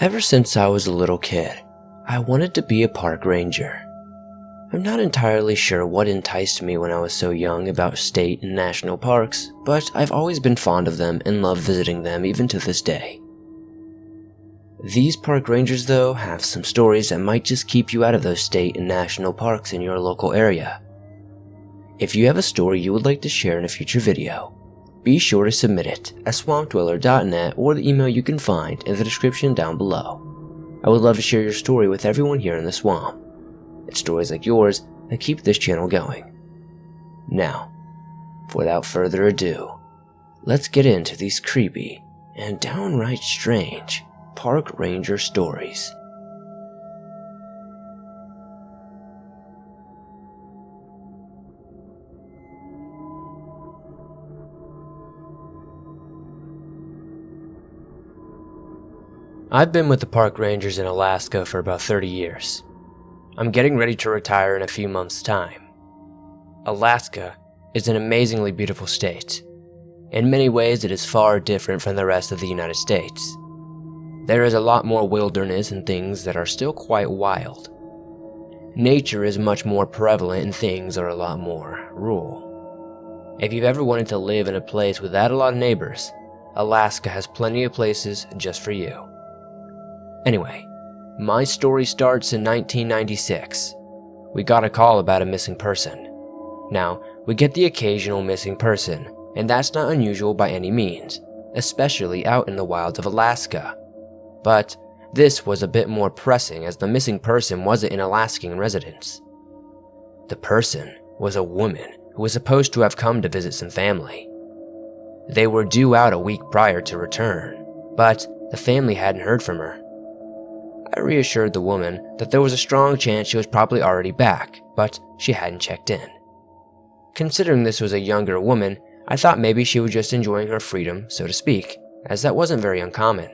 Ever since I was a little kid, I wanted to be a park ranger. I'm not entirely sure what enticed me when I was so young about state and national parks, but I've always been fond of them and love visiting them even to this day. These park rangers, though, have some stories that might just keep you out of those state and national parks in your local area. If you have a story you would like to share in a future video, be sure to submit it at swampdweller.net or the email you can find in the description down below. I would love to share your story with everyone here in the swamp. It's stories like yours that keep this channel going. Now, without further ado, let's get into these creepy and downright strange park ranger stories. I've been with the park rangers in Alaska for about 30 years. I'm getting ready to retire in a few months' time. Alaska is an amazingly beautiful state. In many ways, it is far different from the rest of the United States. There is a lot more wilderness and things that are still quite wild. Nature is much more prevalent and things are a lot more rural. If you've ever wanted to live in a place without a lot of neighbors, Alaska has plenty of places just for you. Anyway, my story starts in 1996. We got a call about a missing person. Now, we get the occasional missing person, and that's not unusual by any means, especially out in the wilds of Alaska. But this was a bit more pressing as the missing person wasn't an Alaskan resident. The person was a woman who was supposed to have come to visit some family. They were due out a week prior to return, but the family hadn't heard from her. I reassured the woman that there was a strong chance she was probably already back, but she hadn't checked in. Considering this was a younger woman, I thought maybe she was just enjoying her freedom, so to speak, as that wasn't very uncommon.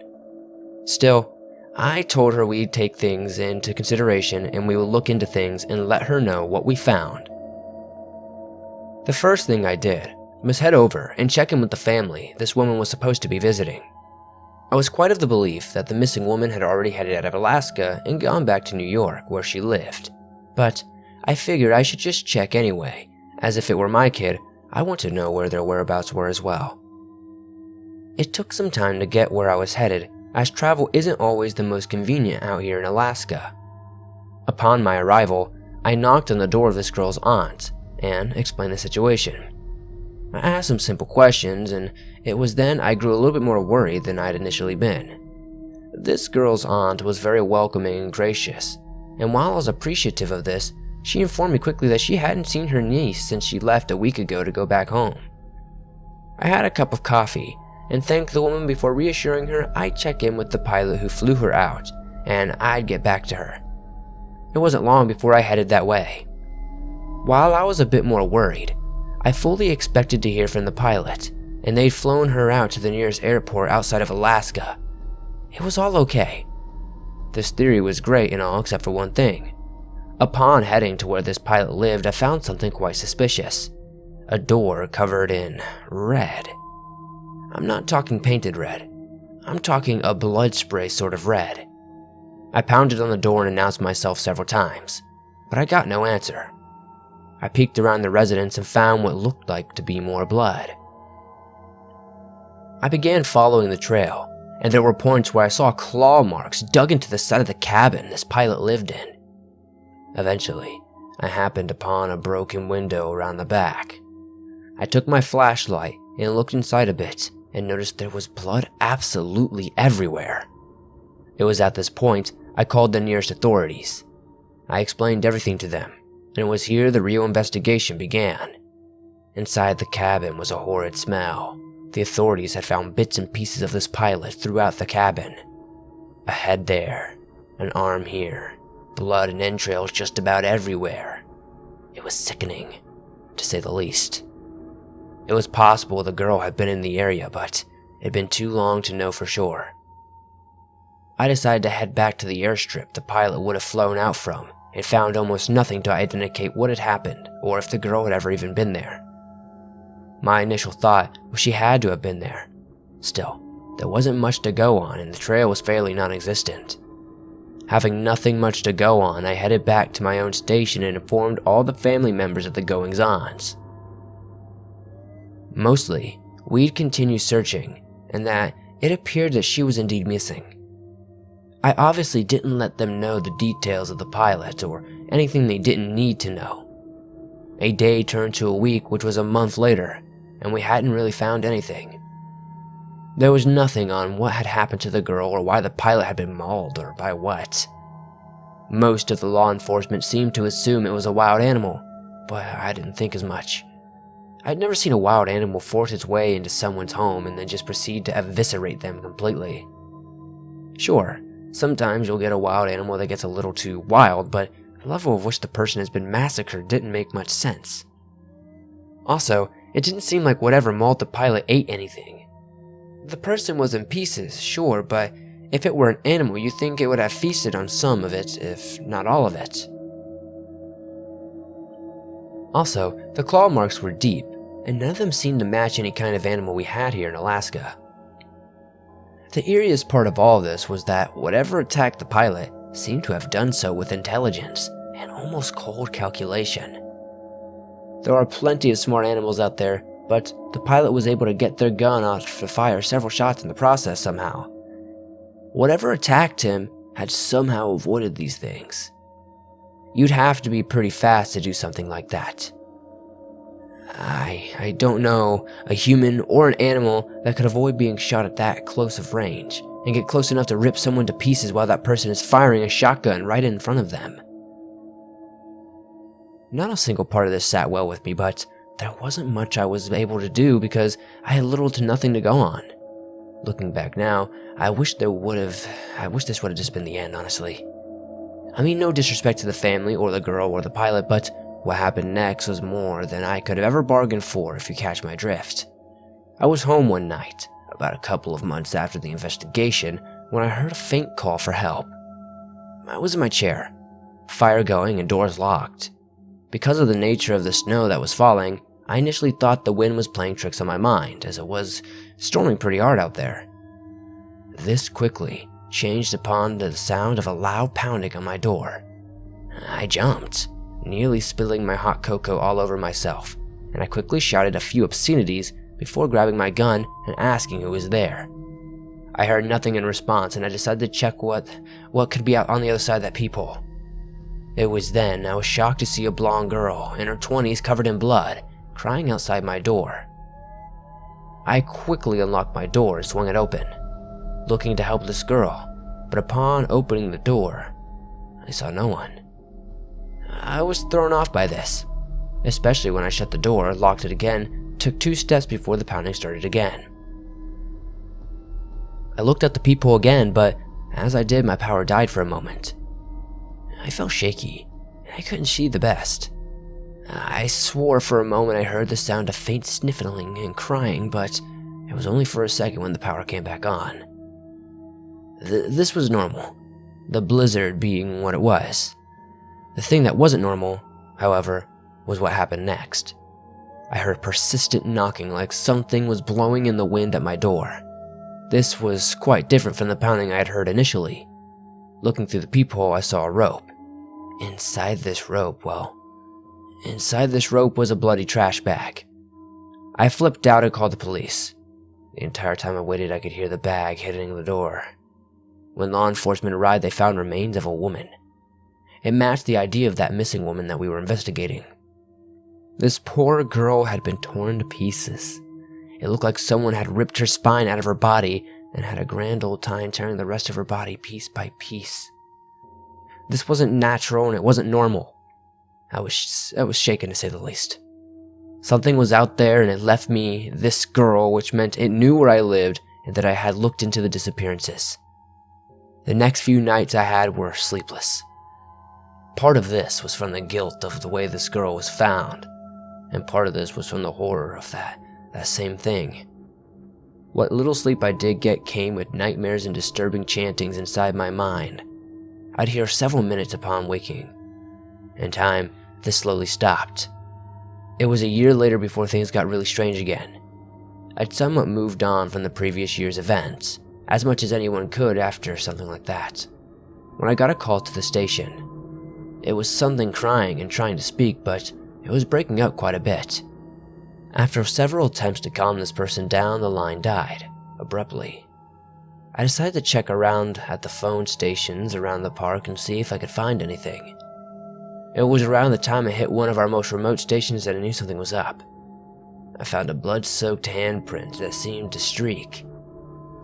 Still, I told her we'd take things into consideration and we would look into things and let her know what we found. The first thing I did was head over and check in with the family this woman was supposed to be visiting. I was quite of the belief that the missing woman had already headed out of Alaska and gone back to New York where she lived, but I figured I should just check anyway, as if it were my kid, I wanted to know where their whereabouts were as well. It took some time to get where I was headed, as travel isn't always the most convenient out here in Alaska. Upon my arrival, I knocked on the door of this girl's aunt and explained the situation. I asked some simple questions, and it was then I grew a little bit more worried than I'd initially been. This girl's aunt was very welcoming and gracious, and while I was appreciative of this, she informed me quickly that she hadn't seen her niece since she left a week ago to go back home. I had a cup of coffee and thanked the woman before reassuring her I'd check in with the pilot who flew her out, and I'd get back to her. It wasn't long before I headed that way. While I was a bit more worried, I fully expected to hear from the pilot, and they'd flown her out to the nearest airport outside of Alaska. It was all okay. This theory was great and all except for one thing. Upon heading to where this pilot lived, I found something quite suspicious. A door covered in red. I'm not talking painted red. I'm talking a blood spray sort of red. I pounded on the door and announced myself several times, but I got no answer. I peeked around the residence and found what looked like to be more blood. I began following the trail, and there were points where I saw claw marks dug into the side of the cabin this pilot lived in. Eventually, I happened upon a broken window around the back. I took my flashlight and looked inside a bit and noticed there was blood absolutely everywhere. It was at this point I called the nearest authorities. I explained everything to them, and it was here the real investigation began. Inside the cabin was a horrid smell. The authorities had found bits and pieces of this pilot throughout the cabin. A head there, an arm here, blood and entrails just about everywhere. It was sickening, to say the least. It was possible the girl had been in the area, but it had been too long to know for sure. I decided to head back to the airstrip the pilot would have flown out from, and found almost nothing to authenticate what had happened or if the girl had ever even been there. My initial thought was she had to have been there. Still, there wasn't much to go on and the trail was fairly non-existent. Having nothing much to go on, I headed back to my own station and informed all the family members of the goings-ons. Mostly, we'd continue searching, and that it appeared that she was indeed missing. I obviously didn't let them know the details of the pilot or anything they didn't need to know. A day turned to a week, which was a month later, and we hadn't really found anything. There was nothing on what had happened to the girl or why the pilot had been mauled or by what. Most of the law enforcement seemed to assume it was a wild animal, but I didn't think as much. I'd never seen a wild animal force its way into someone's home and then just proceed to eviscerate them completely. Sure, sometimes you'll get a wild animal that gets a little too wild, but the level of which the person has been massacred didn't make much sense. Also, it didn't seem like whatever mauled the pilot ate anything. The person was in pieces, sure, but if it were an animal, you'd think it would have feasted on some of it, if not all of it. Also, the claw marks were deep, and none of them seemed to match any kind of animal we had here in Alaska. The eeriest part of all this was that whatever attacked the pilot seemed to have done so with intelligence and almost cold calculation. There are plenty of smart animals out there, but the pilot was able to get their gun off to fire several shots in the process somehow. Whatever attacked him had somehow avoided these things. You'd have to be pretty fast to do something like that. I don't know a human or an animal that could avoid being shot at that close of range and get close enough to rip someone to pieces while that person is firing a shotgun right in front of them. Not a single part of this sat well with me, but there wasn't much I was able to do because I had little to nothing to go on. Looking back now, I wish this would have just been the end, honestly. I mean, no disrespect to the family or the girl or the pilot, but what happened next was more than I could have ever bargained for, if you catch my drift. I was home one night, about a couple of months after the investigation, when I heard a faint call for help. I was in my chair, fire going and doors locked. Because of the nature of the snow that was falling, I initially thought the wind was playing tricks on my mind, as it was storming pretty hard out there. This quickly changed upon the sound of a loud pounding on my door. I jumped, nearly spilling my hot cocoa all over myself, and I quickly shouted a few obscenities before grabbing my gun and asking who was there. I heard nothing in response, and I decided to check what could be out on the other side of that peephole. It was then I was shocked to see a blonde girl in her 20s covered in blood, crying outside my door. I quickly unlocked my door and swung it open, looking to help this girl, but upon opening the door, I saw no one. I was thrown off by this, especially when I shut the door, locked it again, took 2 steps before the pounding started again. I looked at the peephole again, but as I did, my power died for a moment. I felt shaky, and I couldn't see the best. I swore for a moment I heard the sound of faint sniffling and crying, but it was only for a second when the power came back on. This was normal, the blizzard being what it was. The thing that wasn't normal, however, was what happened next. I heard persistent knocking like something was blowing in the wind at my door. This was quite different from the pounding I had heard initially. Looking through the peephole, I saw a rope. Inside this rope was a bloody trash bag. I flipped out and called the police. The entire time I waited, I could hear the bag hitting the door. When law enforcement arrived, they found remains of a woman. It matched the idea of that missing woman that we were investigating. This poor girl had been torn to pieces. It looked like someone had ripped her spine out of her body and had a grand old time tearing the rest of her body piece by piece. This wasn't natural and it wasn't normal. I was shaken, to say the least. Something was out there and it left me this girl, which meant it knew where I lived and that I had looked into the disappearances. The next few nights I had were sleepless. Part of this was from the guilt of the way this girl was found, and part of this was from the horror of that same thing. What little sleep I did get came with nightmares and disturbing chantings inside my mind. I'd hear several minutes upon waking. In time, this slowly stopped. It was a year later before things got really strange again. I'd somewhat moved on from the previous year's events, as much as anyone could after something like that, when I got a call to the station. It was something crying and trying to speak, but it was breaking up quite a bit. After several attempts to calm this person down, the line died, abruptly. I decided to check around at the phone stations around the park and see if I could find anything. It was around the time I hit one of our most remote stations that I knew something was up. I found a blood-soaked handprint that seemed to streak.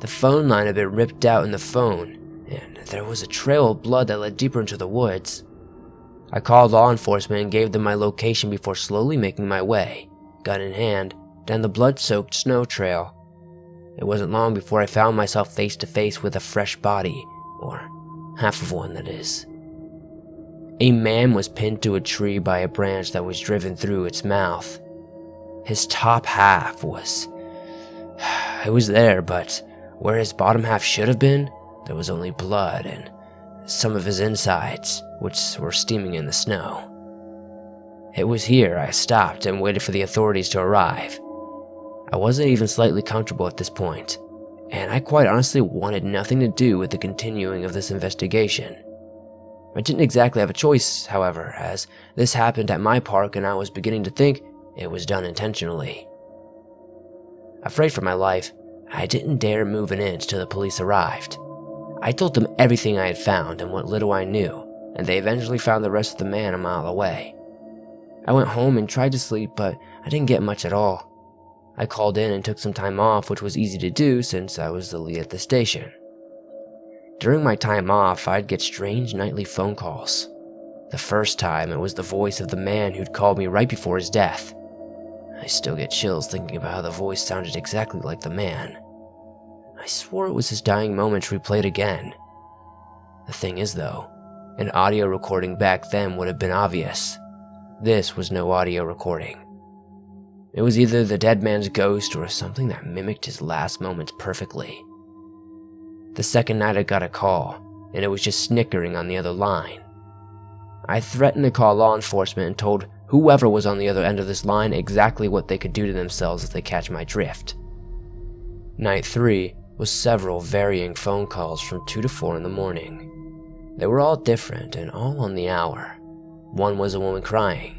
The phone line had been ripped out in the phone, and there was a trail of blood that led deeper into the woods. I called law enforcement and gave them my location before slowly making my way, gun in hand, down the blood-soaked snow trail. It wasn't long before I found myself face to face with a fresh body, or half of one, that is. A man was pinned to a tree by a branch that was driven through its mouth. His top half was... It was there, but where his bottom half should have been, there was only blood and some of his insides, which were steaming in the snow. It was here I stopped and waited for the authorities to arrive. I wasn't even slightly comfortable at this point, and I quite honestly wanted nothing to do with the continuing of this investigation. I didn't exactly have a choice, however, as this happened at my park and I was beginning to think it was done intentionally. Afraid for my life, I didn't dare move an inch till the police arrived. I told them everything I had found and what little I knew, and they eventually found the rest of the man a mile away. I went home and tried to sleep, but I didn't get much at all. I called in and took some time off, which was easy to do since I was the lead at the station. During my time off, I'd get strange nightly phone calls. The first time, it was the voice of the man who'd called me right before his death. I still get chills thinking about how the voice sounded exactly like the man. I swore it was his dying moments replayed again. The thing is though, an audio recording back then would have been obvious. This was no audio recording. It was either the dead man's ghost or something that mimicked his last moments perfectly. The second night I got a call, and it was just snickering on the other line. I threatened to call law enforcement and told whoever was on the other end of this line exactly what they could do to themselves if they catch my drift. Night 3 was several varying phone calls from 2 to 4 in the morning. They were all different and all on the hour. One was a woman crying.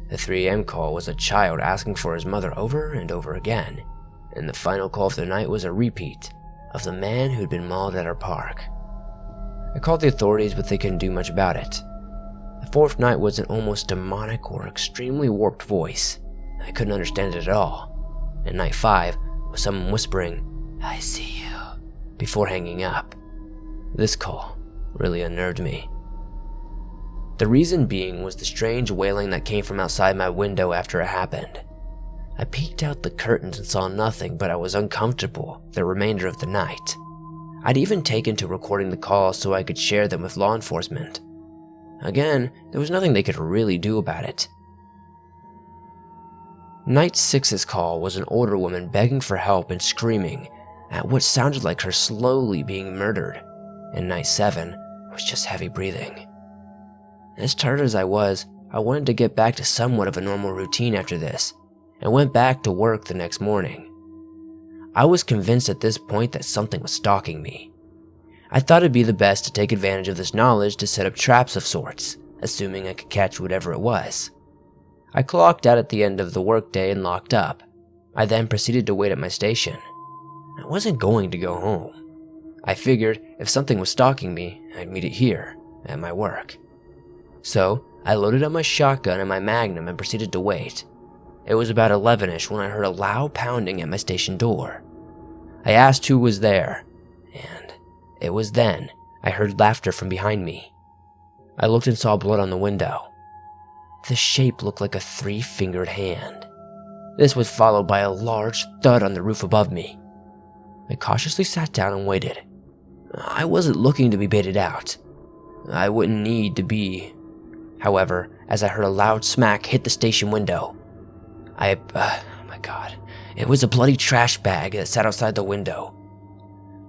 The 3 a.m. call was a child asking for his mother over and over again, and the final call of the night was a repeat of the man who'd been mauled at our park. I called the authorities, but they couldn't do much about it. The 4th night was an almost demonic or extremely warped voice. I couldn't understand it at all. And night 5 was someone whispering, "I see you," before hanging up. This call really unnerved me. The reason being was the strange wailing that came from outside my window after it happened. I peeked out the curtains and saw nothing, but I was uncomfortable the remainder of the night. I'd even taken to recording the calls so I could share them with law enforcement. Again, there was nothing they could really do about it. Night 6's call was an older woman begging for help and screaming at what sounded like her slowly being murdered, and night 7 was just heavy breathing. As tired as I was, I wanted to get back to somewhat of a normal routine after this, and went back to work the next morning. I was convinced at this point that something was stalking me. I thought it'd be the best to take advantage of this knowledge to set up traps of sorts, assuming I could catch whatever it was. I clocked out at the end of the workday and locked up. I then proceeded to wait at my station. I wasn't going to go home. I figured if something was stalking me, I'd meet it here, at my work. So, I loaded up my shotgun and my Magnum and proceeded to wait. It was about 11ish when I heard a loud pounding at my station door. I asked who was there, and it was then I heard laughter from behind me. I looked and saw blood on the window. The shape looked like a 3-fingered hand. This was followed by a large thud on the roof above me. I cautiously sat down and waited. I wasn't looking to be baited out. I wouldn't need to be. However, as I heard a loud smack hit the station window, oh my god, it was a bloody trash bag that sat outside the window.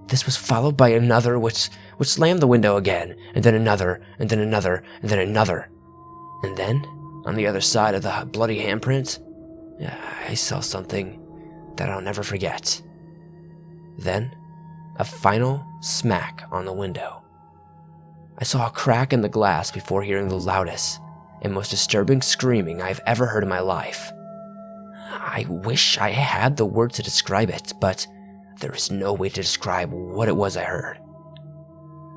This was followed by another which slammed the window again, and then another, and then another, and then another. And then, on the other side of the bloody handprint, I saw something that I'll never forget. Then, a final smack on the window. I saw a crack in the glass before hearing the loudest and most disturbing screaming I've ever heard in my life. I wish I had the words to describe it, but there is no way to describe what it was I heard.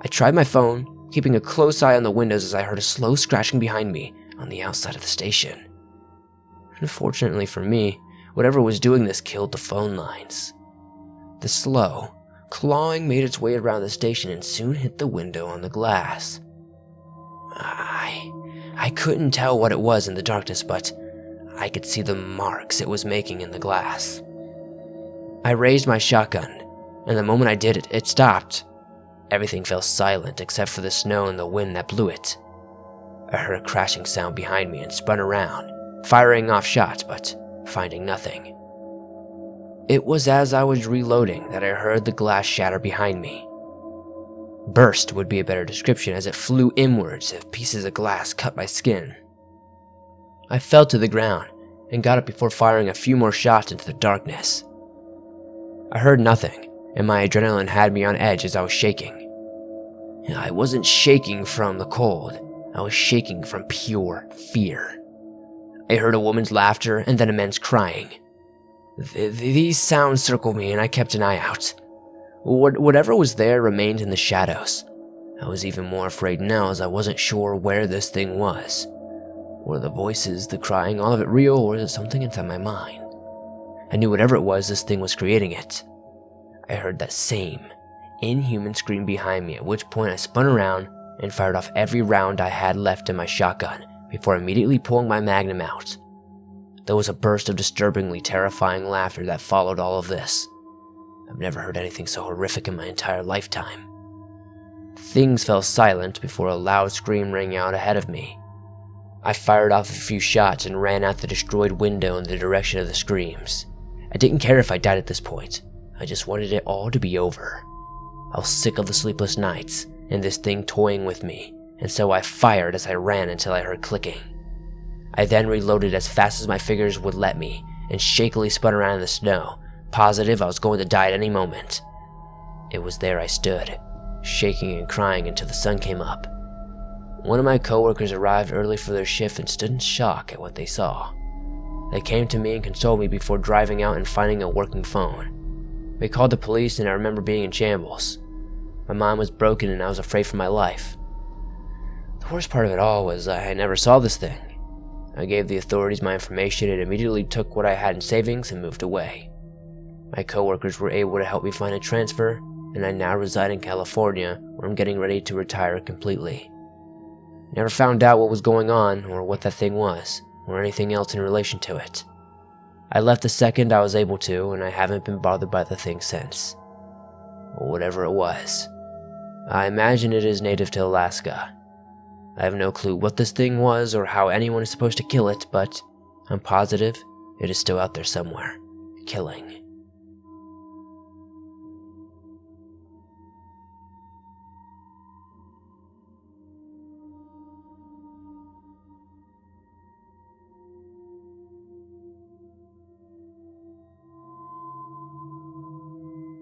I tried my phone, keeping a close eye on the windows as I heard a slow scratching behind me on the outside of the station. Unfortunately for me, whatever was doing this killed the phone lines. The slow clawing made its way around the station and soon hit the window on the glass. I couldn't tell what it was in the darkness, but I could see the marks it was making in the glass. I raised my shotgun, and the moment I did it, it stopped. Everything fell silent except for the snow and the wind that blew it. I heard a crashing sound behind me and spun around, firing off shots, but finding nothing. It was as I was reloading that I heard the glass shatter behind me. Burst would be a better description, as it flew inwards as pieces of glass cut my skin. I fell to the ground and got up before firing a few more shots into the darkness. I heard nothing, and my adrenaline had me on edge as I was shaking. I wasn't shaking from the cold, I was shaking from pure fear. I heard a woman's laughter and then a man's crying. These sounds circled me and I kept an eye out. Whatever was there remained in the shadows. I was even more afraid now as I wasn't sure where this thing was. Were the voices, the crying, all of it real, or was it something inside my mind? I knew whatever it was, this thing was creating it. I heard that same inhuman scream behind me, at which point I spun around and fired off every round I had left in my shotgun before immediately pulling my magnum out. There was a burst of disturbingly terrifying laughter that followed all of this. I've never heard anything so horrific in my entire lifetime. Things fell silent before a loud scream rang out ahead of me. I fired off a few shots and ran out the destroyed window in the direction of the screams. I didn't care if I died at this point. I just wanted it all to be over. I was sick of the sleepless nights and this thing toying with me, and so I fired as I ran until I heard clicking. I then reloaded as fast as my fingers would let me and shakily spun around in the snow, positive I was going to die at any moment. It was there I stood, shaking and crying until the sun came up. One of my coworkers arrived early for their shift and stood in shock at what they saw. They came to me and consoled me before driving out and finding a working phone. We called the police and I remember being in shambles. My mind was broken and I was afraid for my life. The worst part of it all was I never saw this thing. I gave the authorities my information and immediately took what I had in savings and moved away. My coworkers were able to help me find a transfer, and I now reside in California, where I'm getting ready to retire completely. Never found out what was going on, or what that thing was, or anything else in relation to it. I left the second I was able to, and I haven't been bothered by the thing since. Or whatever it was. I imagine it is native to Alaska. I have no clue what this thing was or how anyone is supposed to kill it, but I'm positive it is still out there somewhere, killing.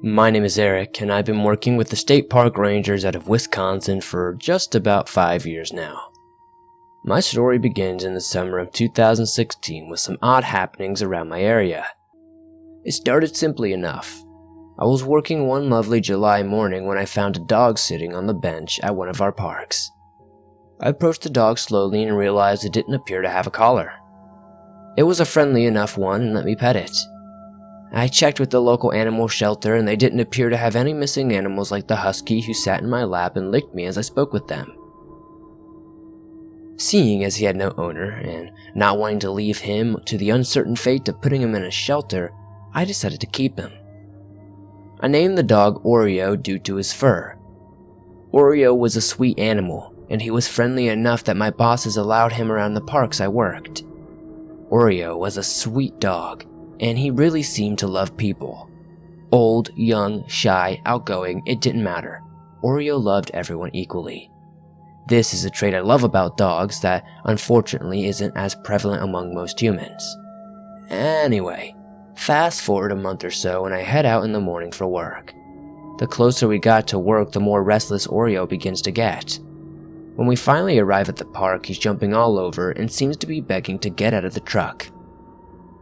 My name is Eric, and I've been working with the state park rangers out of Wisconsin for just about 5 years now. My story begins in the summer of 2016 with some odd happenings around my area. It started simply enough. I was working one lovely July morning when I found a dog sitting on the bench at one of our parks. I approached the dog slowly and realized it didn't appear to have a collar. It was a friendly enough one and let me pet it. I checked with the local animal shelter and they didn't appear to have any missing animals like the husky who sat in my lap and licked me as I spoke with them. Seeing as he had no owner and not wanting to leave him to the uncertain fate of putting him in a shelter, I decided to keep him. I named the dog Oreo due to his fur. Oreo was a sweet animal and he was friendly enough that my bosses allowed him around the parks I worked. Oreo was a sweet dog, and he really seemed to love people. Old, young, shy, outgoing, it didn't matter. Oreo loved everyone equally. This is a trait I love about dogs that unfortunately isn't as prevalent among most humans. Anyway, Fast forward a month or so and I head out in the morning for work. The closer we got to work, the more restless Oreo begins to get. When we finally arrive at the park, he's jumping all over and seems to be begging to get out of the truck.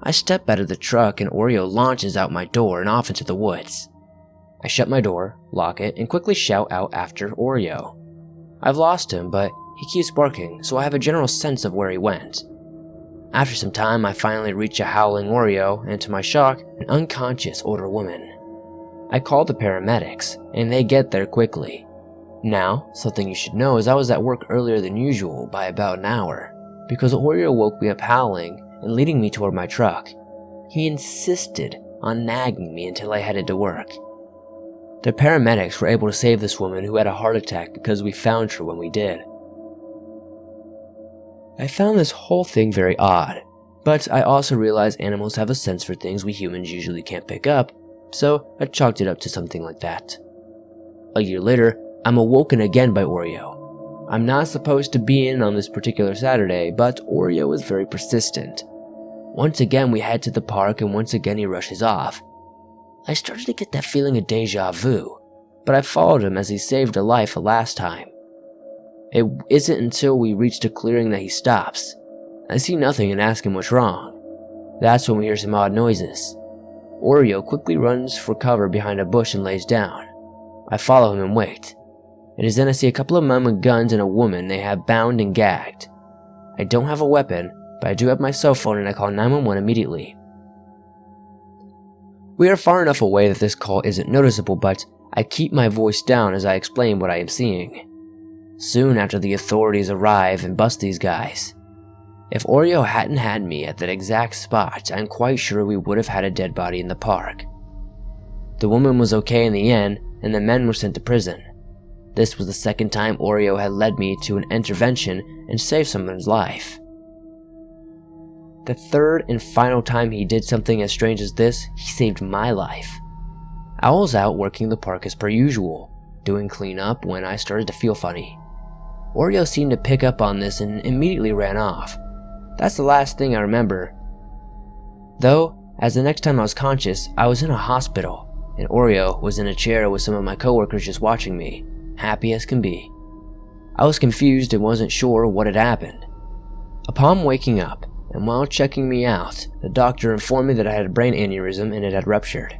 I step out of the truck and Oreo launches out my door and off into the woods. I shut my door, lock it, and quickly shout out after Oreo. I've lost him, but he keeps barking, so I have a general sense of where he went. After some time, I finally reach a howling Oreo, and to my shock, an unconscious older woman. I call the paramedics, and they get there quickly. Now, something you should know is I was at work earlier than usual by about an hour, because Oreo woke me up howling and leading me toward my truck. He insisted on nagging me until I headed to work. The paramedics were able to save this woman who had a heart attack because we found her when we did. I found this whole thing very odd, but I also realized animals have a sense for things we humans usually can't pick up, so I chalked it up to something like that. A year later, I'm awoken again by Oreo. I'm not supposed to be in on this particular Saturday, but Oreo is very persistent. Once again we head to the park and once again he rushes off. I started to get that feeling of deja vu, but I followed him as he saved a life the last time. It isn't until we reached a clearing that he stops. I see nothing and ask him what's wrong. That's when we hear some odd noises. Oreo quickly runs for cover behind a bush and lays down. I follow him and wait. It is then I see a couple of men with guns and a woman they have bound and gagged. I don't have a weapon, but I do have my cell phone and I call 911 immediately. We are far enough away that this call isn't noticeable, but I keep my voice down as I explain what I am seeing. Soon after the authorities arrive and bust these guys. If Oreo hadn't had me at that exact spot, I'm quite sure we would have had a dead body in the park. The woman was okay in the end, and the men were sent to prison. This was the second time Oreo had led me to an intervention and saved someone's life. The third and final time he did something as strange as this, he saved my life. I was out working the park as per usual, doing cleanup when I started to feel funny. Oreo seemed to pick up on this and immediately ran off. That's the last thing I remember. Though, as the next time I was conscious, I was in a hospital, and Oreo was in a chair with some of my coworkers just watching me, happy as can be. I was confused and wasn't sure what had happened. Upon waking up, and while checking me out, the doctor informed me that I had a brain aneurysm and it had ruptured.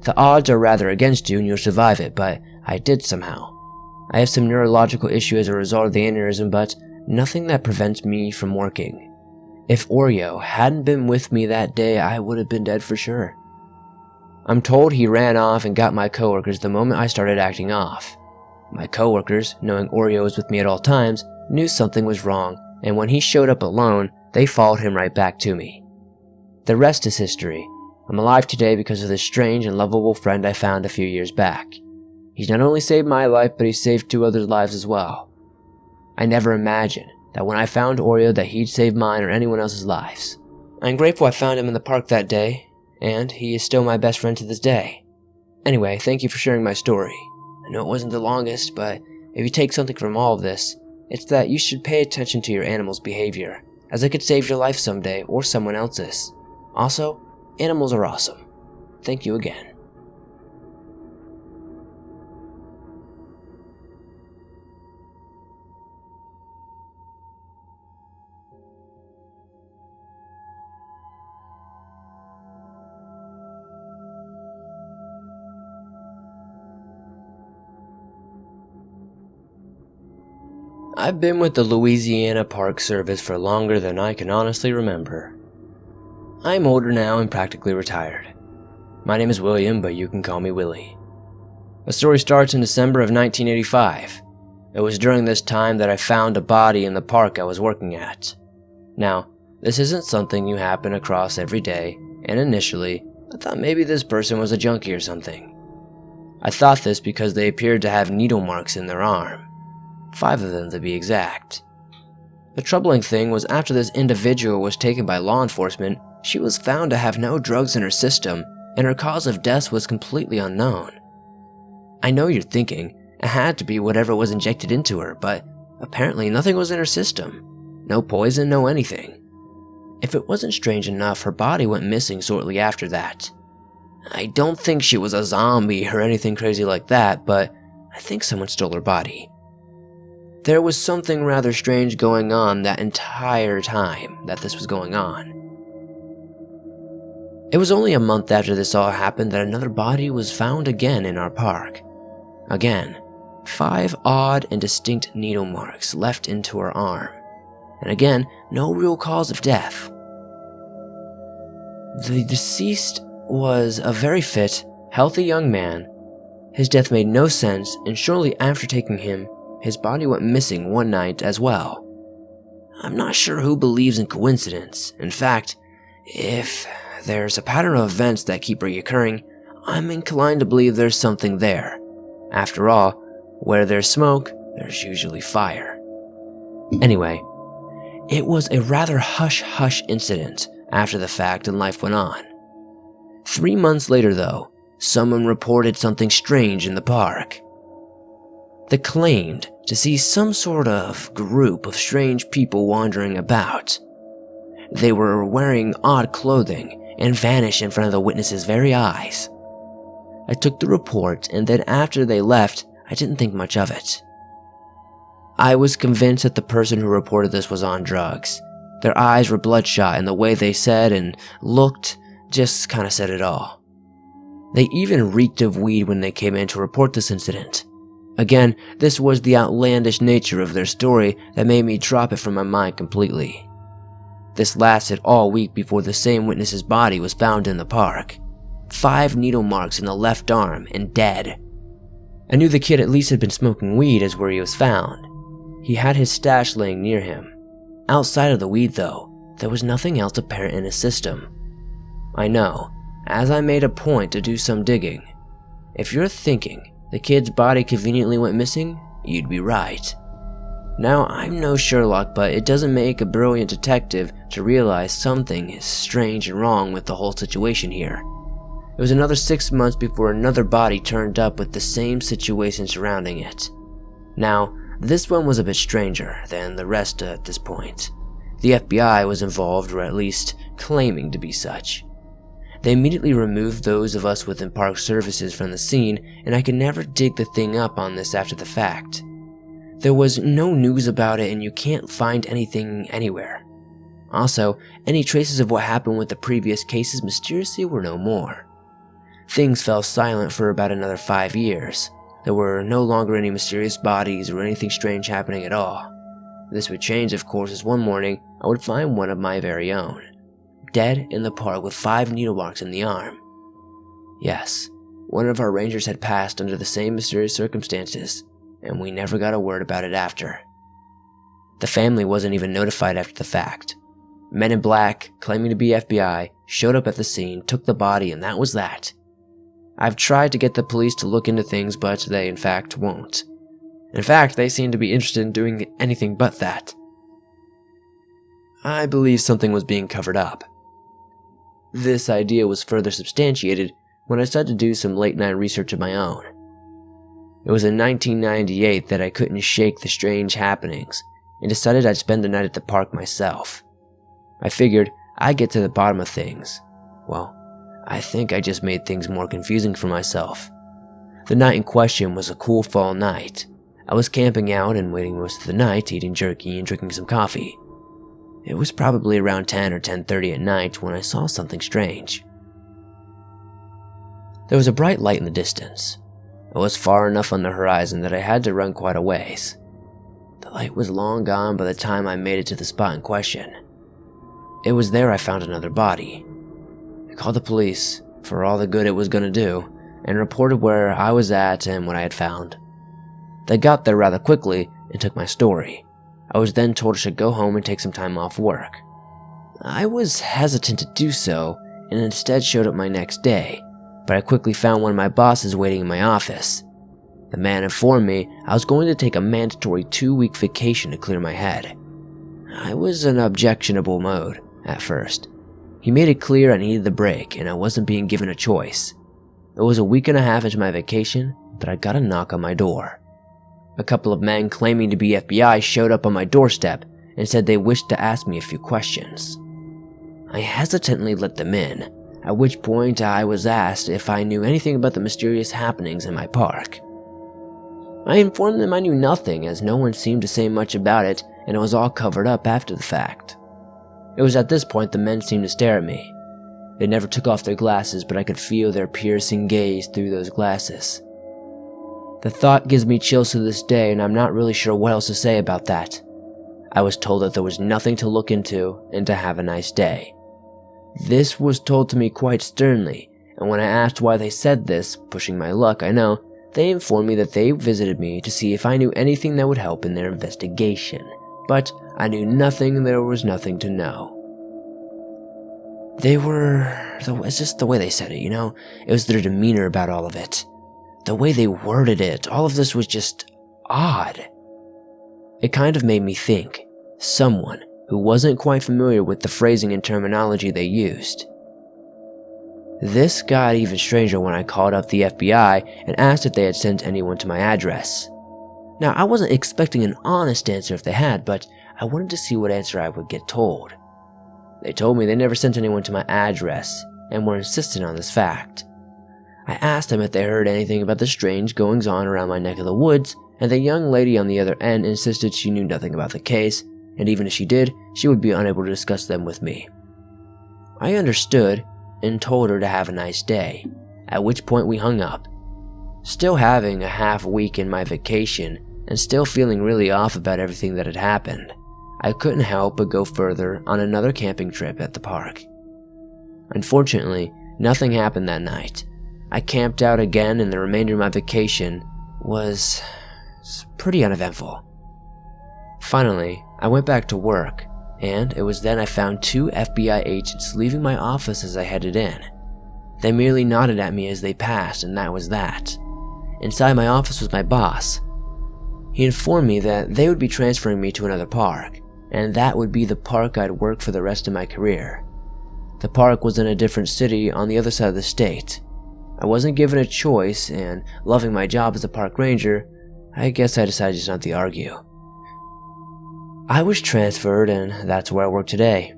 The odds are rather against you and you'll survive it, but I did somehow. I have some neurological issue as a result of the aneurysm, but nothing that prevents me from working. If Oreo hadn't been with me that day, I would have been dead for sure. I'm told he ran off and got my coworkers the moment I started acting off. My coworkers, knowing Oreo was with me at all times, knew something was wrong, and when he showed up alone, they followed him right back to me. The rest is history. I'm alive today because of this strange and lovable friend I found a few years back. He's not only saved my life, but he saved 2 others' lives as well. I never imagined that when I found Oreo that he'd save mine or anyone else's lives. I'm grateful I found him in the park that day, and he is still my best friend to this day. Anyway, thank you for sharing my story. I know it wasn't the longest, but if you take something from all of this, it's that you should pay attention to your animal's behavior, as it could save your life someday or someone else's. Also, animals are awesome. Thank you again. I've been with the Louisiana Park Service for longer than I can honestly remember. I'm older now and practically retired. My name is William, but you can call me Willie. The story starts in December of 1985. It was during this time that I found a body in the park I was working at. Now, this isn't something you happen across every day, and initially, I thought maybe this person was a junkie or something. I thought this because they appeared to have needle marks in their arm. 5 of them to be exact. The troubling thing was after this individual was taken by law enforcement, she was found to have no drugs in her system, and her cause of death was completely unknown. I know you're thinking, it had to be whatever was injected into her, but apparently nothing was in her system. No poison, no anything. If it wasn't strange enough, her body went missing shortly after that. I don't think she was a zombie or anything crazy like that, but I think someone stole her body. There was something rather strange going on that entire time that this was going on. It was only a month after this all happened that another body was found again in our park. Again, 5 odd and distinct needle marks left into her arm. And again, no real cause of death. The deceased was a very fit, healthy young man. His death made no sense, and shortly after taking him, his body went missing one night as well. I'm not sure who believes in coincidence. In fact, if there's a pattern of events that keep reoccurring, I'm inclined to believe there's something there. After all, where there's smoke, there's usually fire. Anyway, it was a rather hush-hush incident after the fact, and life went on. 3 months later, though, someone reported something strange in the park. They claimed to see some sort of group of strange people wandering about. They were wearing odd clothing and vanished in front of the witnesses' very eyes. I took the report, and then after they left, I didn't think much of it. I was convinced that the person who reported this was on drugs. Their eyes were bloodshot, and the way they said and looked just kinda said it all. They even reeked of weed when they came in to report this incident. Again, this was the outlandish nature of their story that made me drop it from my mind completely. This lasted all week before the same witness's body was found in the park. 5 needle marks in the left arm and dead. I knew the kid at least had been smoking weed as where he was found. He had his stash laying near him. Outside of the weed though, there was nothing else apparent in his system. I know, as I made a point to do some digging. If you're thinking the kid's body conveniently went missing, you'd be right. Now, I'm no Sherlock, but it doesn't make a brilliant detective to realize something is strange and wrong with the whole situation here. It was another 6 months before another body turned up with the same situation surrounding it. Now, this one was a bit stranger than the rest at this point. The FBI was involved, or at least claiming to be such. They immediately removed those of us within park services from the scene, and I could never dig the thing up on this after the fact. There was no news about it, and you can't find anything anywhere. Also, any traces of what happened with the previous cases mysteriously were no more. Things fell silent for about another 5 years. There were no longer any mysterious bodies or anything strange happening at all. This would change, of course, as one morning I would find one of my very own, dead in the park with 5 needle marks in the arm. Yes, one of our rangers had passed under the same mysterious circumstances, and we never got a word about it after. The family wasn't even notified after the fact. Men in black, claiming to be FBI, showed up at the scene, took the body, and that was that. I've tried to get the police to look into things, but they in fact won't. In fact, they seem to be interested in doing anything but that. I believe something was being covered up. This idea was further substantiated when I started to do some late-night research of my own. It was in 1998 that I couldn't shake the strange happenings and decided I'd spend the night at the park myself. I figured I'd get to the bottom of things. Well, I think I just made things more confusing for myself. The night in question was a cool fall night. I was camping out and waiting most of the night, eating jerky and drinking some coffee. It was probably around 10 or 10:30 at night when I saw something strange. There was a bright light in the distance. It was far enough on the horizon that I had to run quite a ways. The light was long gone by the time I made it to the spot in question. It was there I found another body. I called the police for all the good it was going to do and reported where I was at and what I had found. They got there rather quickly and took my story. I was then told I should go home and take some time off work. I was hesitant to do so and instead showed up my next day, but I quickly found one of my bosses waiting in my office. The man informed me I was going to take a mandatory 2-week vacation to clear my head. I was in objectionable mode at first. He made it clear I needed the break and I wasn't being given a choice. It was a week and a half into my vacation that I got a knock on my door. A couple of men claiming to be FBI showed up on my doorstep and said they wished to ask me a few questions. I hesitantly let them in, at which point I was asked if I knew anything about the mysterious happenings in my park. I informed them I knew nothing, as no one seemed to say much about it, and it was all covered up after the fact. It was at this point the men seemed to stare at me. They never took off their glasses, but I could feel their piercing gaze through those glasses. The thought gives me chills to this day, and I'm not really sure what else to say about that. I was told that there was nothing to look into and to have a nice day. This was told to me quite sternly, and when I asked why they said this, pushing my luck, I know, they informed me that they visited me to see if I knew anything that would help in their investigation, but I knew nothing and there was nothing to know. It's just the way they said it, you know? It was their demeanor about all of it. The way they worded it, all of this was just odd. It kind of made me think, someone who wasn't quite familiar with the phrasing and terminology they used. This got even stranger when I called up the FBI and asked if they had sent anyone to my address. Now, I wasn't expecting an honest answer if they had, but I wanted to see what answer I would get told. They told me they never sent anyone to my address and were insistent on this fact. I asked them if they heard anything about the strange goings-on around my neck of the woods, and the young lady on the other end insisted she knew nothing about the case, and even if she did, she would be unable to discuss them with me. I understood and told her to have a nice day, at which point we hung up. Still having a half week in my vacation and still feeling really off about everything that had happened, I couldn't help but go further on another camping trip at the park. Unfortunately, nothing happened that night. I camped out again and the remainder of my vacation was pretty uneventful. Finally, I went back to work, and it was then I found 2 FBI agents leaving my office as I headed in. They merely nodded at me as they passed, and that was that. Inside my office was my boss. He informed me that they would be transferring me to another park, and that would be the park I'd work for the rest of my career. The park was in a different city on the other side of the state. I wasn't given a choice, and loving my job as a park ranger, I guess I decided just not to argue. I was transferred, and that's where I work today.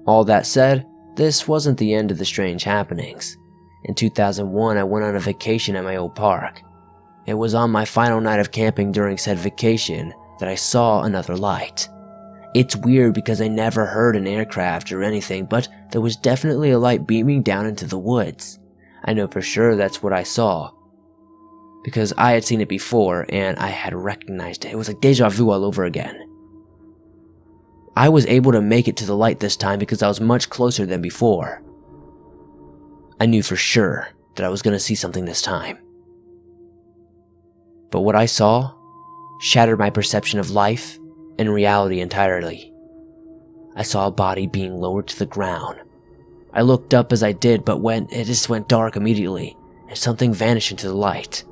All that said, this wasn't the end of the strange happenings. In 2001, I went on a vacation at my old park. It was on my final night of camping during said vacation that I saw another light. It's weird because I never heard an aircraft or anything, but there was definitely a light beaming down into the woods. I know for sure that's what I saw, because I had seen it before and I had recognized it. It was like deja vu all over again. I was able to make it to the light this time because I was much closer than before. I knew for sure that I was going to see something this time. But what I saw shattered my perception of life and reality entirely. I saw a body being lowered to the ground. I looked up as I did, but it just went dark immediately, and something vanished into the light.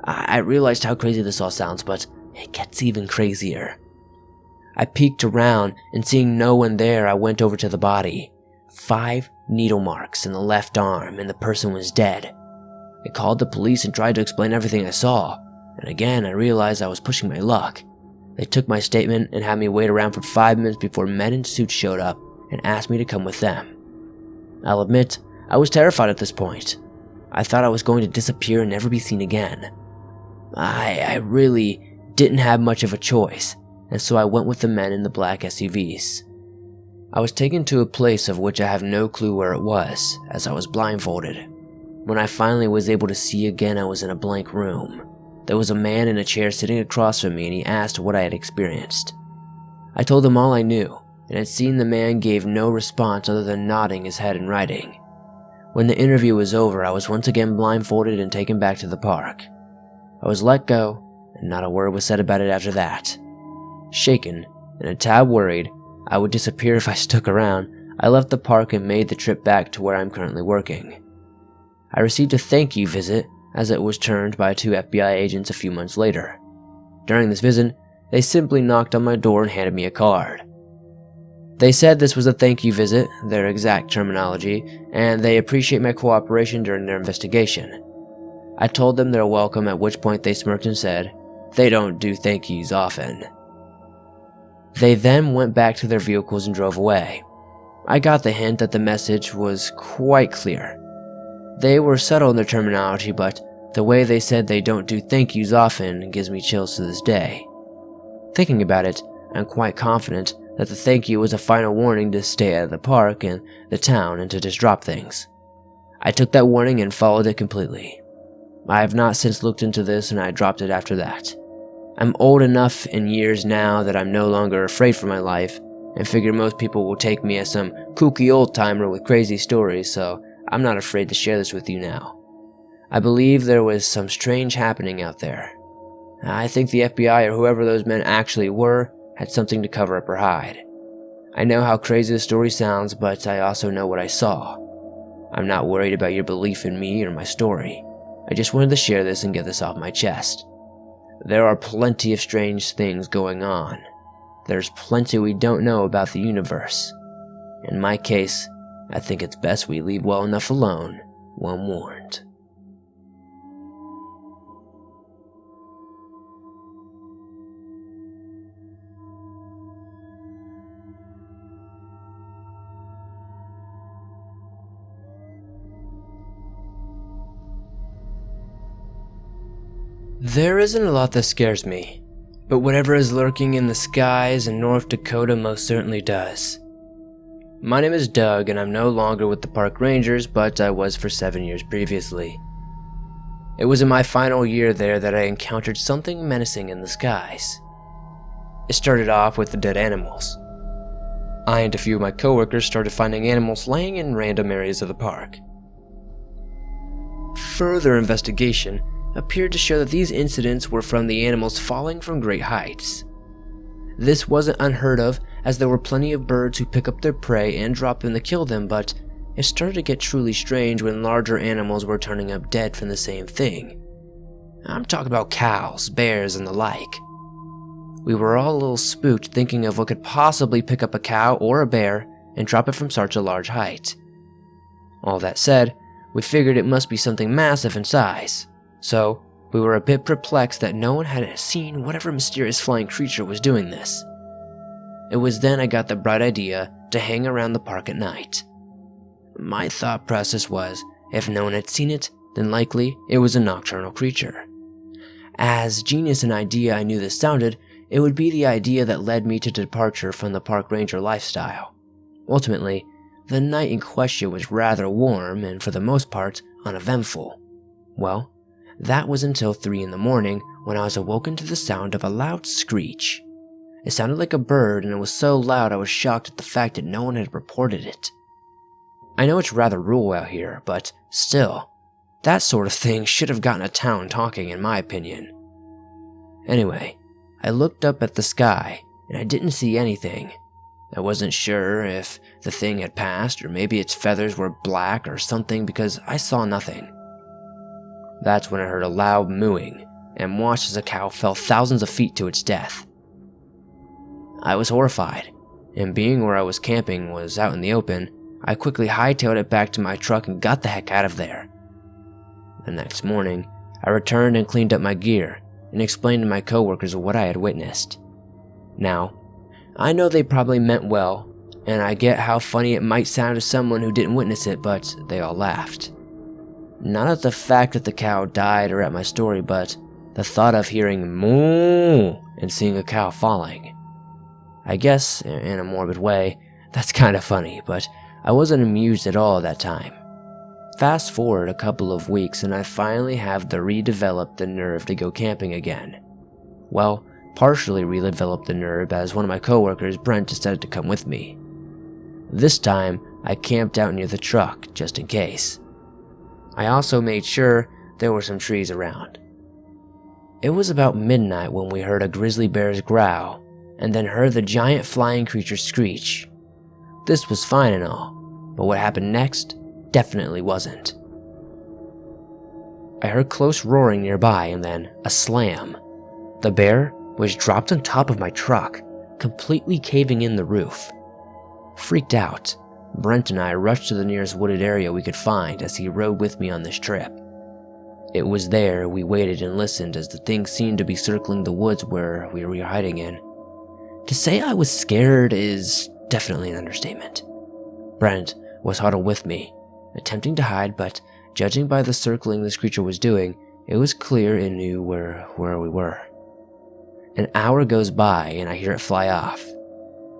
I realized how crazy this all sounds, but it gets even crazier. I peeked around, and seeing no one there, I went over to the body. 5 needle marks in the left arm, and the person was dead. I called the police and tried to explain everything I saw, and again I realized I was pushing my luck. They took my statement and had me wait around for 5 minutes before men in suits showed up and asked me to come with them. I'll admit, I was terrified at this point. I thought I was going to disappear and never be seen again. I really didn't have much of a choice, and so I went with the men in the black SUVs. I was taken to a place of which I have no clue where it was, as I was blindfolded. When I finally was able to see again, I was in a blank room. There was a man in a chair sitting across from me, and he asked what I had experienced. I told him all I knew, and it seemed the man gave no response other than nodding his head and writing. When the interview was over, I was once again blindfolded and taken back to the park. I was let go, and not a word was said about it after that. Shaken, and a tad worried I would disappear if I stuck around, I left the park and made the trip back to where I'm currently working. I received a thank you visit, as it was turned by 2 FBI agents a few months later. During this visit, they simply knocked on my door and handed me a card. They said this was a thank you visit, their exact terminology, and they appreciate my cooperation during their investigation. I told them they're welcome, at which point they smirked and said, "They don't do thank yous often." They then went back to their vehicles and drove away. I got the hint that the message was quite clear. They were subtle in their terminology, but the way they said they don't do thank yous often gives me chills to this day. Thinking about it, I'm quite confident that the thank you was a final warning to stay out of the park and the town and to just drop things. I took that warning and followed it completely. I have not since looked into this, and I dropped it after that. I'm old enough in years now that I'm no longer afraid for my life, and figure most people will take me as some kooky old-timer with crazy stories, so I'm not afraid to share this with you now. I believe there was some strange happening out there. I think the FBI or whoever those men actually were had something to cover up or hide. I know how crazy the story sounds, but I also know what I saw. I'm not worried about your belief in me or my story. I just wanted to share this and get this off my chest. There are plenty of strange things going on. There's plenty we don't know about the universe. In my case, I think it's best we leave well enough alone when warned. There isn't a lot that scares me, but whatever is lurking in the skies in North Dakota most certainly does. My name is Doug, and I'm no longer with the park rangers, but I was for 7 years previously. It was in my final year there that I encountered something menacing in the skies. It started off with the dead animals. I and a few of my coworkers started finding animals laying in random areas of the park. Further investigation appeared to show that these incidents were from the animals falling from great heights. This wasn't unheard of, as there were plenty of birds who pick up their prey and drop them to kill them, but it started to get truly strange when larger animals were turning up dead from the same thing. I'm talking about cows, bears, and the like. We were all a little spooked, thinking of what could possibly pick up a cow or a bear and drop it from such a large height. All that said, we figured it must be something massive in size. So, we were a bit perplexed that no one had seen whatever mysterious flying creature was doing this. It was then I got the bright idea to hang around the park at night. My thought process was, if no one had seen it, then likely it was a nocturnal creature. As genius an idea I knew this sounded, it would be the idea that led me to departure from the park ranger lifestyle. Ultimately, the night in question was rather warm and for the most part uneventful. Well, that was until 3 in the morning when I was awoken to the sound of a loud screech. It sounded like a bird, and it was so loud I was shocked at the fact that no one had reported it. I know it's rather rural out here, but still, that sort of thing should have gotten a town talking in my opinion. Anyway, I looked up at the sky, and I didn't see anything. I wasn't sure if the thing had passed, or maybe its feathers were black or something, because I saw nothing. That's when I heard a loud mooing, and watched as a cow fell thousands of feet to its death. I was horrified, and being where I was camping was out in the open, I quickly hightailed it back to my truck and got the heck out of there. The next morning, I returned and cleaned up my gear, and explained to my coworkers what I had witnessed. Now, I know they probably meant well, and I get how funny it might sound to someone who didn't witness it, but they all laughed. Not at the fact that the cow died or at my story, but the thought of hearing moo and seeing a cow falling. I guess, in a morbid way, that's kind of funny, but I wasn't amused at all at that time. Fast forward a couple of weeks and I finally have redeveloped the nerve to go camping again. Well, partially redeveloped the nerve as one of my coworkers, Brent, decided to come with me. This time, I camped out near the truck, just in case. I also made sure there were some trees around. It was about midnight when we heard a grizzly bear's growl, and then heard the giant flying creature screech. This was fine and all, but what happened next definitely wasn't. I heard close roaring nearby and then a slam. The bear was dropped on top of my truck, completely caving in the roof. Freaked out, Brent and I rushed to the nearest wooded area we could find as he rode with me on this trip. It was there we waited and listened as the thing seemed to be circling the woods where we were hiding in. To say I was scared is definitely an understatement. Brent was huddled with me, attempting to hide, but judging by the circling this creature was doing, it was clear it knew where we were. An hour goes by and I hear it fly off.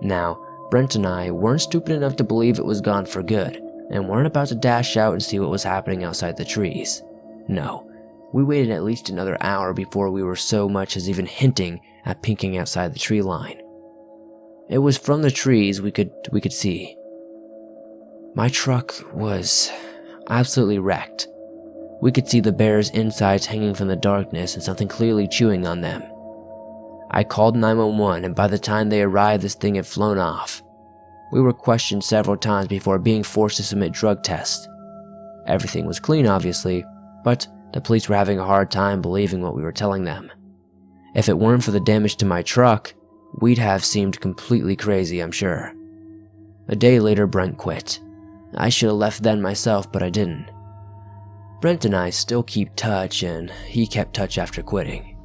Now, Brent and I weren't stupid enough to believe it was gone for good, and weren't about to dash out and see what was happening outside the trees. No, we waited at least another hour before we were so much as even hinting at peeking outside the tree line. It was from the trees we could see. My truck was absolutely wrecked. We could see the bear's insides hanging from the darkness and something clearly chewing on them. I called 911, and by the time they arrived, this thing had flown off. We were questioned several times before being forced to submit drug tests. Everything was clean, obviously, but the police were having a hard time believing what we were telling them. If it weren't for the damage to my truck, we'd have seemed completely crazy, I'm sure. A day later, Brent quit. I should have left then myself, but I didn't. Brent and I still keep touch, and he kept touch after quitting.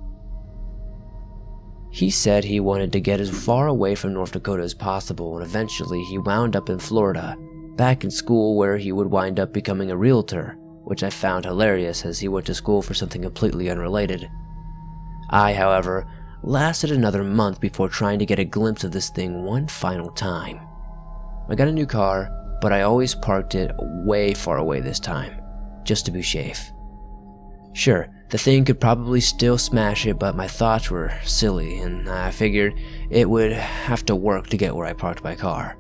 He said he wanted to get as far away from North Dakota as possible, and eventually he wound up in Florida, back in school where he would wind up becoming a realtor, which I found hilarious as he went to school for something completely unrelated. I, however, lasted another month before trying to get a glimpse of this thing one final time. I got a new car, but I always parked it way far away this time, just to be safe. Sure, the thing could probably still smash it, but my thoughts were silly, and I figured it would have to work to get where I parked my car.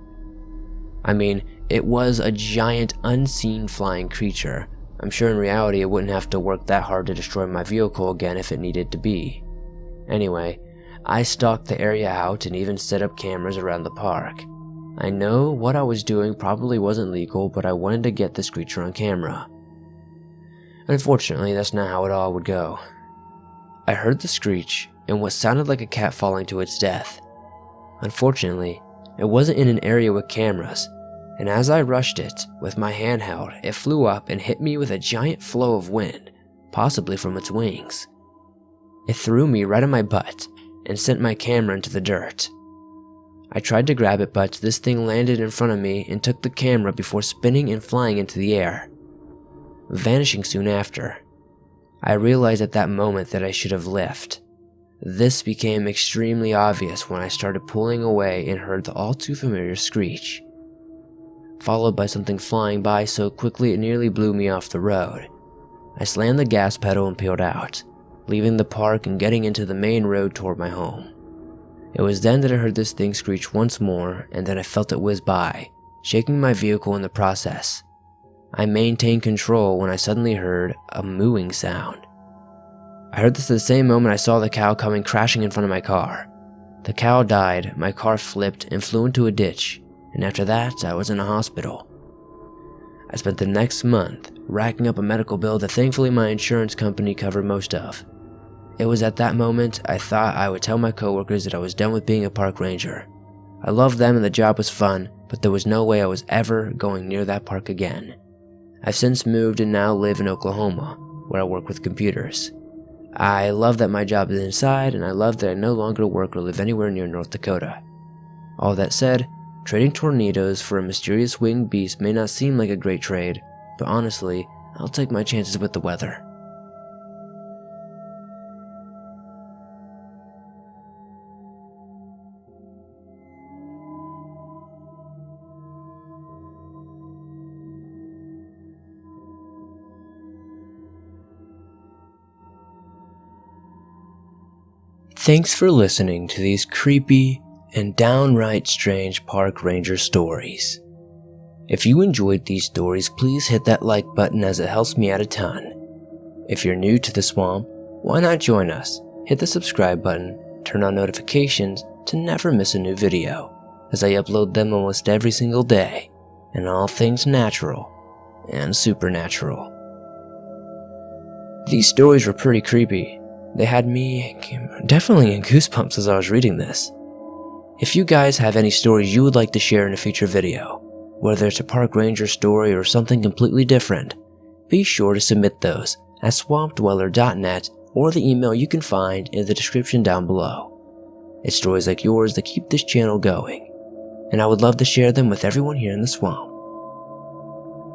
I mean, it was a giant unseen flying creature. I'm sure in reality it wouldn't have to work that hard to destroy my vehicle again if it needed to be. Anyway, I stalked the area out and even set up cameras around the park. I know what I was doing probably wasn't legal, but I wanted to get this creature on camera. Unfortunately, that's not how it all would go. I heard the screech and what sounded like a cat falling to its death. Unfortunately, it wasn't in an area with cameras, and as I rushed it with my handheld, it flew up and hit me with a giant flow of wind, possibly from its wings. It threw me right on my butt and sent my camera into the dirt. I tried to grab it, but this thing landed in front of me and took the camera before spinning and flying into the air, vanishing soon after. I realized at that moment that I should have left. This became extremely obvious when I started pulling away and heard the all too familiar screech, followed by something flying by so quickly it nearly blew me off the road. I slammed the gas pedal and peeled out, leaving the park and getting into the main road toward my home. It was then that I heard this thing screech once more, and then I felt it whiz by, shaking my vehicle in the process. I maintained control when I suddenly heard a mooing sound. I heard this at the same moment I saw the cow coming crashing in front of my car. The cow died, my car flipped and flew into a ditch, and after that I was in a hospital. I spent the next month racking up a medical bill that thankfully my insurance company covered most of. It was at that moment I thought I would tell my coworkers that I was done with being a park ranger. I loved them and the job was fun, but there was no way I was ever going near that park again. I've since moved and now live in Oklahoma, where I work with computers. I love that my job is inside, and I love that I no longer work or live anywhere near North Dakota. All that said, trading tornadoes for a mysterious winged beast may not seem like a great trade, but honestly, I'll take my chances with the weather. Thanks for listening to these creepy and downright strange park ranger stories. If you enjoyed these stories, please hit that like button as it helps me out a ton. If you're new to the swamp, why not join us? Hit the subscribe button, turn on notifications to never miss a new video, as I upload them almost every single day, and all things natural and supernatural. These stories were pretty creepy. They had me definitely in goosebumps as I was reading this. If you guys have any stories you would like to share in a future video, whether it's a park ranger story or something completely different, be sure to submit those at swampdweller.net or the email you can find in the description down below. It's stories like yours that keep this channel going, and I would love to share them with everyone here in the swamp.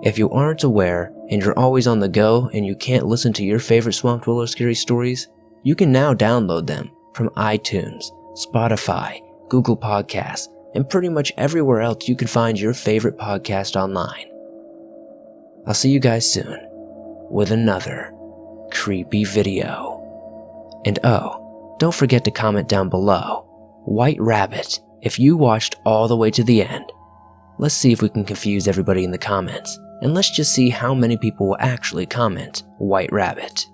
If you aren't aware and you're always on the go and you can't listen to your favorite Swamp Dweller scary stories, you can now download them from iTunes, Spotify, Google Podcasts, and pretty much everywhere else you can find your favorite podcast online. I'll see you guys soon with another creepy video. And oh, don't forget to comment down below, White Rabbit, if you watched all the way to the end. Let's see if we can confuse everybody in the comments, and let's just see how many people will actually comment White Rabbit.